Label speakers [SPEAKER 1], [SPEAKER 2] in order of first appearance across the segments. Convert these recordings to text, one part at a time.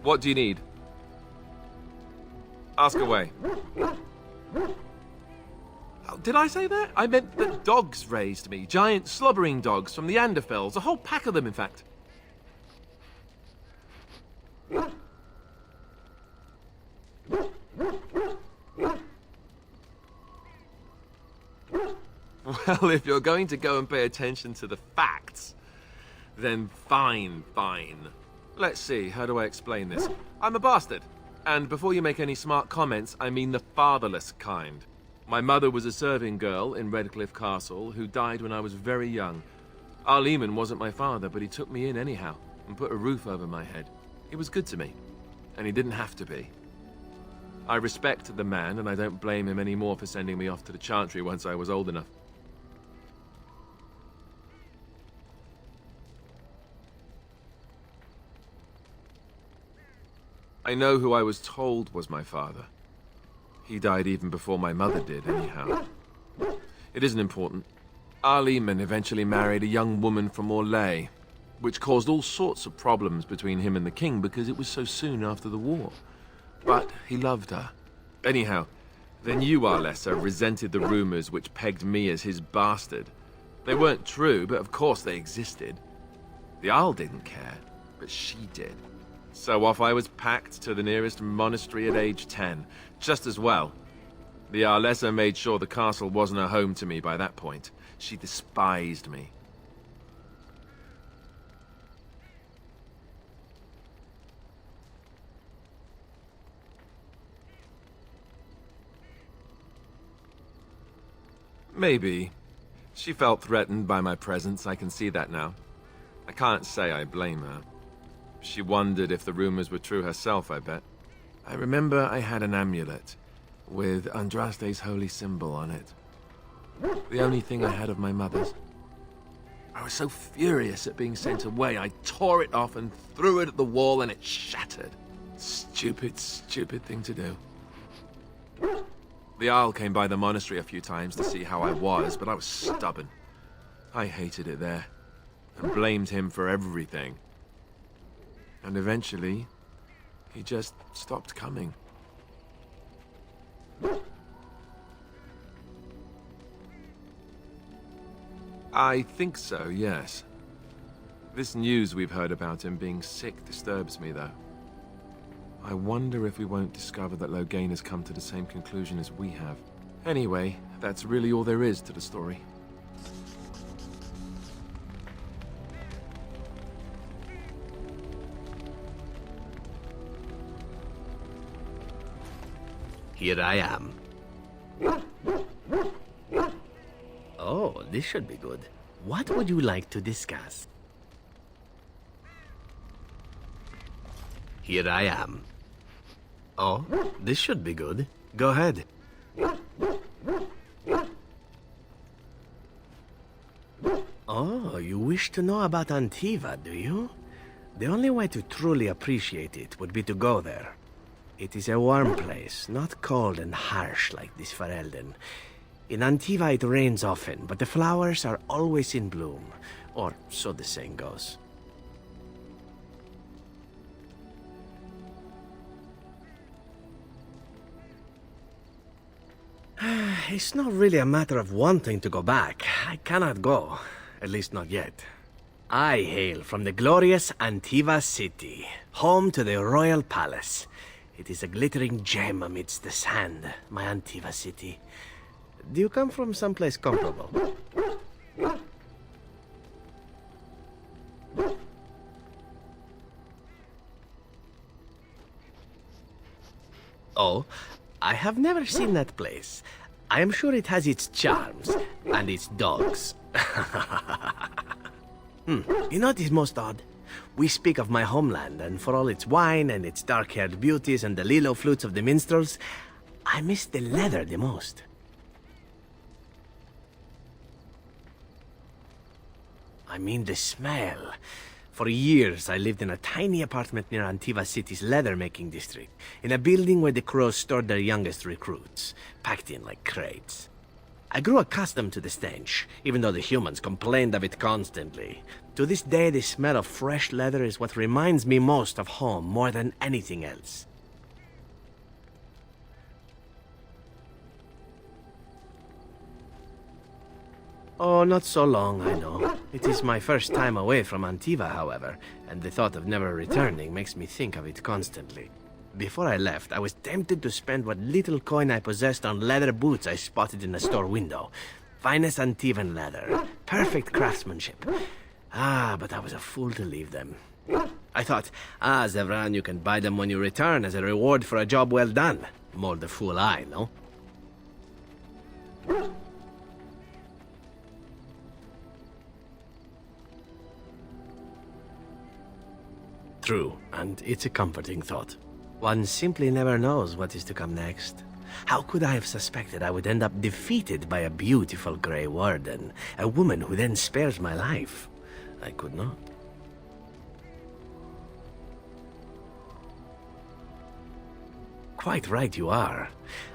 [SPEAKER 1] What do you need? Ask away. Oh, did I say that? I meant that dogs raised me. Giant slobbering dogs from the Anderfells. A whole pack of them, in fact. Well, if you're going to go and pay attention to the facts, then fine. Let's see, how do I explain this? I'm a bastard. And before you make any smart comments, I mean the fatherless kind. My mother was a serving girl in Redcliffe Castle who died when I was very young. Arl Eamon wasn't my father, but he took me in anyhow and put a roof over my head. He was good to me, and he didn't have to be. I respect the man, and I don't blame him anymore for sending me off to the Chantry once I was old enough. I know who I was told was my father. He died even before my mother did, anyhow. It isn't important. Arl Eamon eventually married a young woman from Orlais, which caused all sorts of problems between him and the king because it was so soon after the war. But he loved her. Anyhow, then you, Arlessa, resented the rumors which pegged me as his bastard. They weren't true, but of course they existed. The Arl didn't care, but she did. So off I was packed to the nearest monastery at age 10. Just as well. The Arlessa made sure the castle wasn't a home to me by that point. She despised me. Maybe. She felt threatened by my presence, I can see that now. I can't say I blame her. She wondered if the rumors were true herself, I bet. I remember I had an amulet with Andraste's holy symbol on it. The only thing I had of my mother's. I was so furious at being sent away, I tore it off and threw it at the wall and it shattered. Stupid thing to do. The Arl came by the monastery a few times to see how I was, but I was stubborn. I hated it there, and blamed him for everything. And eventually, he just stopped coming. I think so, yes. This news we've heard about him being sick disturbs me, though. I wonder if we won't discover that Loghain has come to the same conclusion as we have. Anyway, that's really all there is to the story.
[SPEAKER 2] Here I am. Oh, this should be good. What would you like to discuss? Here I am. Oh, this should be good. Go ahead. Oh, you wish to know about Antiva, do you? The only way to truly appreciate it would be to go there. It is a warm place, not cold and harsh like this Ferelden. In Antiva it rains often, but the flowers are always in bloom, or so the saying goes. It's not really a matter of wanting to go back. I cannot go, at least not yet. I hail from the glorious Antiva city, home to the royal palace. It is a glittering gem amidst the sand, my Antiva city. Do you come from someplace comparable? Oh, I have never seen that place. I am sure it has its charms, and its dogs. You know what is most odd? We speak of my homeland, and for all its wine and its dark-haired beauties and the lilo flutes of the minstrels, I miss the leather the most. I mean the smell. For years, I lived in a tiny apartment near Antiva City's leather-making district, in a building where the crows stored their youngest recruits, packed in like crates. I grew accustomed to the stench, even though the humans complained of it constantly. To this day, the smell of fresh leather is what reminds me most of home more than anything else. Oh, not so long, I know. It is my first time away from Antiva, however, and the thought of never returning makes me think of it constantly. Before I left, I was tempted to spend what little coin I possessed on leather boots I spotted in a store window. Finest Antivan leather, perfect craftsmanship. But I was a fool to leave them. I thought, Zevran, you can buy them when you return as a reward for a job well done. More the fool I, no? True, and it's a comforting thought. One simply never knows what is to come next. How could I have suspected I would end up defeated by a beautiful Grey Warden, a woman who then spares my life? I could not. Quite right you are.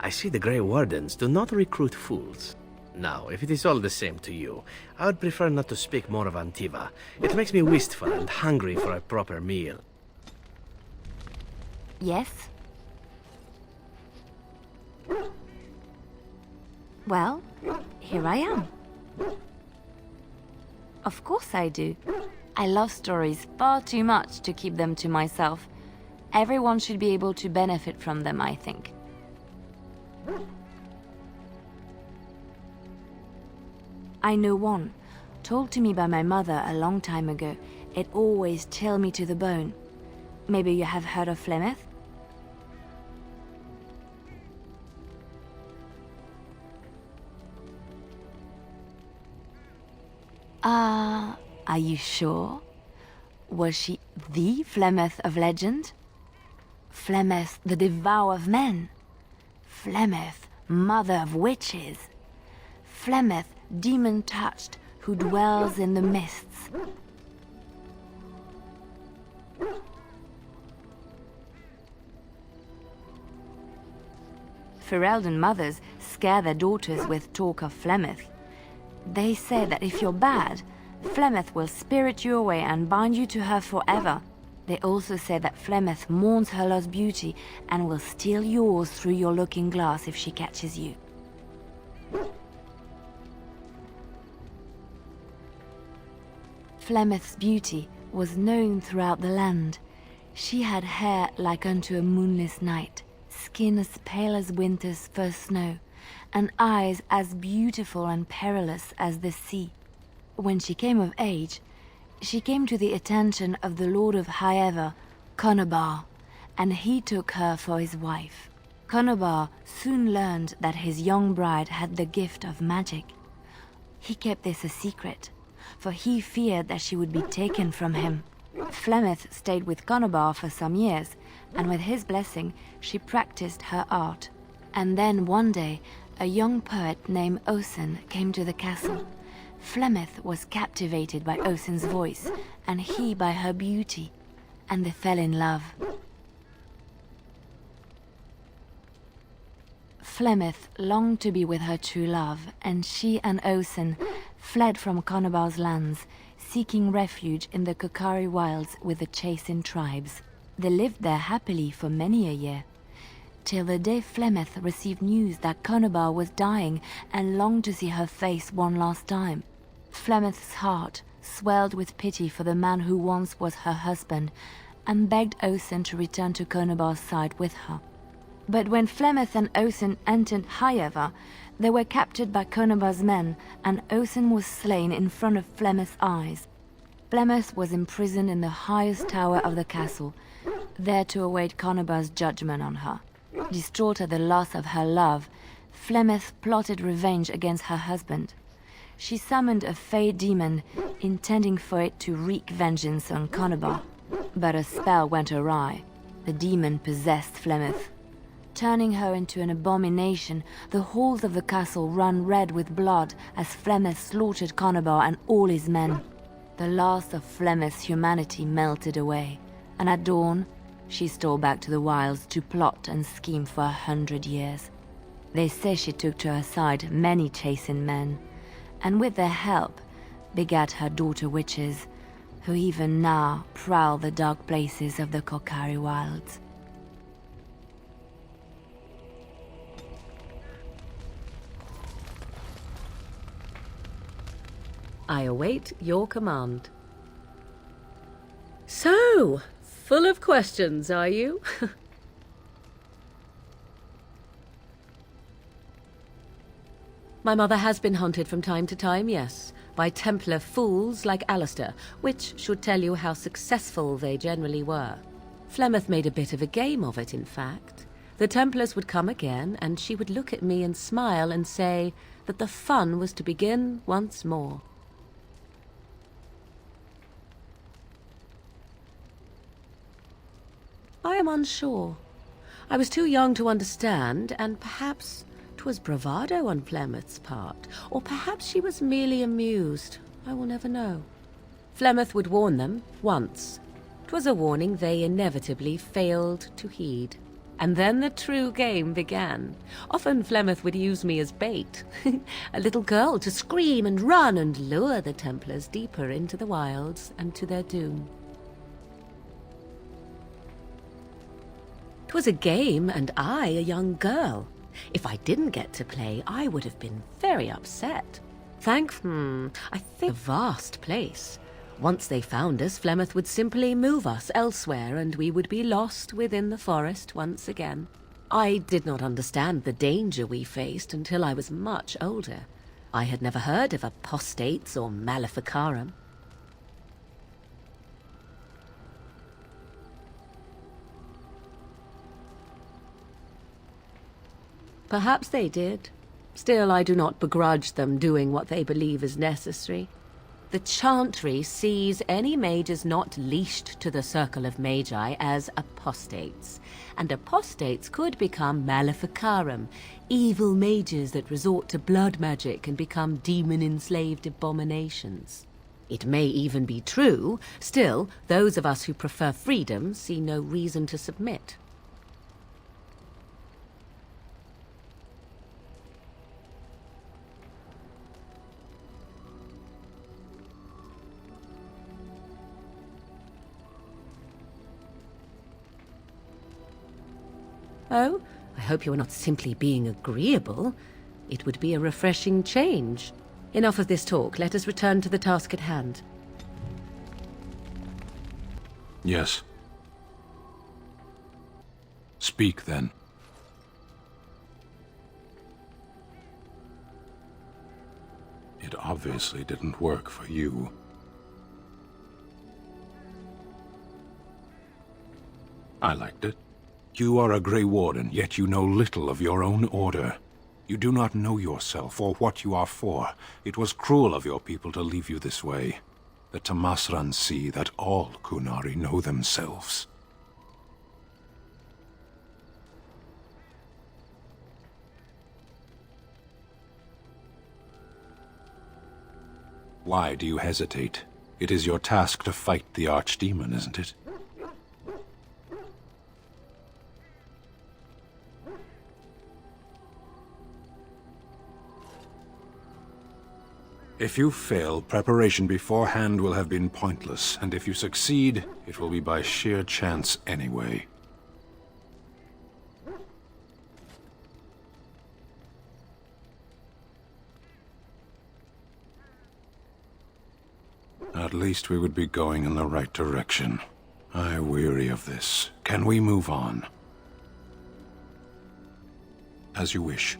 [SPEAKER 2] I see the Grey Wardens do not recruit fools. Now, if it is all the same to you, I would prefer not to speak more of Antiva. It makes me wistful and hungry for a proper meal.
[SPEAKER 3] Yes? Well, here I am. Of course I do. I love stories far too much to keep them to myself. Everyone should be able to benefit from them, I think. I know one, told to me by my mother a long time ago. It always chilled me to the bone. Maybe you have heard of Flemeth? Are you sure? Was she the Flemeth of legend? Flemeth, the devourer of men? Flemeth, mother of witches? Flemeth, demon-touched, who dwells in the mists? Ferelden mothers scare their daughters with talk of Flemeth. They say that if you're bad, Flemeth will spirit you away and bind you to her forever. They also say that Flemeth mourns her lost beauty and will steal yours through your looking glass if she catches you. Flemeth's beauty was known throughout the land. She had hair like unto a moonless night, skin as pale as winter's first snow, and eyes as beautiful and perilous as the sea. When she came of age, she came to the attention of the Lord of Haeva, Conobar, and he took her for his wife. Conobar soon learned that his young bride had the gift of magic. He kept this a secret, for he feared that she would be taken from him. Flemeth stayed with Conobar for some years, and with his blessing, she practiced her art. And then one day, a young poet named Osen came to the castle. Flemeth was captivated by Osen's voice, and he by her beauty, and they fell in love. Flemeth longed to be with her true love, and she and Osen fled from Conobar's lands, seeking refuge in the Kokari wilds with the Chasing tribes. They lived there happily for many a year, till the day Flemeth received news that Conobar was dying and longed to see her face one last time. Flemeth's heart swelled with pity for the man who once was her husband, and begged Osen to return to Conobar's side with her. But when Flemeth and Osen entered Haeva, they were captured by Conobar's men, and Osen was slain in front of Flemeth's eyes. Flemeth was imprisoned in the highest tower of the castle, there to await Conobar's judgment on her. Distraught at the loss of her love, Flemeth plotted revenge against her husband. She summoned a fey demon, intending for it to wreak vengeance on Conobar. But a spell went awry. The demon possessed Flemeth. Turning her into an abomination, the halls of the castle ran red with blood as Flemeth slaughtered Conobar and all his men. The last of Flemeth's humanity melted away, and at dawn, she stole back to the wilds to plot and scheme for 100 years. They say she took to her side many Chasing men, and with their help, begat her daughter witches, who even now prowl the dark places of the Kokari wilds.
[SPEAKER 4] I await your command. So, full of questions, are you? My mother has been hunted from time to time, yes, by Templar fools like Alistair, which should tell you how successful they generally were. Flemeth made a bit of a game of it, in fact. The Templars would come again, and she would look at me and smile and say that the fun was to begin once more. I am unsure. I was too young to understand, and perhaps 'twas bravado on Flemeth's part, or perhaps she was merely amused. I will never know. Flemeth would warn them, once. 'Twas a warning they inevitably failed to heed. And then the true game began. Often Flemeth would use me as bait, a little girl to scream and run and lure the Templars deeper into the wilds and to their doom. 'Twas a game, and I a young girl. If I didn't get to play, I would have been very upset. I think a vast place. Once they found us, Flemeth would simply move us elsewhere, and we would be lost within the forest once again. I did not understand the danger we faced until I was much older. I had never heard of apostates or maleficarum. Perhaps they did. Still, I do not begrudge them doing what they believe is necessary. The Chantry sees any mages not leashed to the Circle of Magi as apostates, and apostates could become maleficarum, evil mages that resort to blood magic and become demon-enslaved abominations. It may even be true. Still, those of us who prefer freedom see no reason to submit. Oh, I hope you are not simply being agreeable. It would be a refreshing change. Enough of this talk. Let us return to the task at hand.
[SPEAKER 5] Yes. Speak, then. It obviously didn't work for you. I liked it. You are a Grey Warden, yet you know little of your own order. You do not know yourself or what you are for. It was cruel of your people to leave you this way. The Tamasran see that all Kunari know themselves. Why do you hesitate? It is your task to fight the Archdemon, isn't it? If you fail, preparation beforehand will have been pointless, and if you succeed, it will be by sheer chance anyway. At least we would be going in the right direction. I weary of this. Can we move on? As you wish.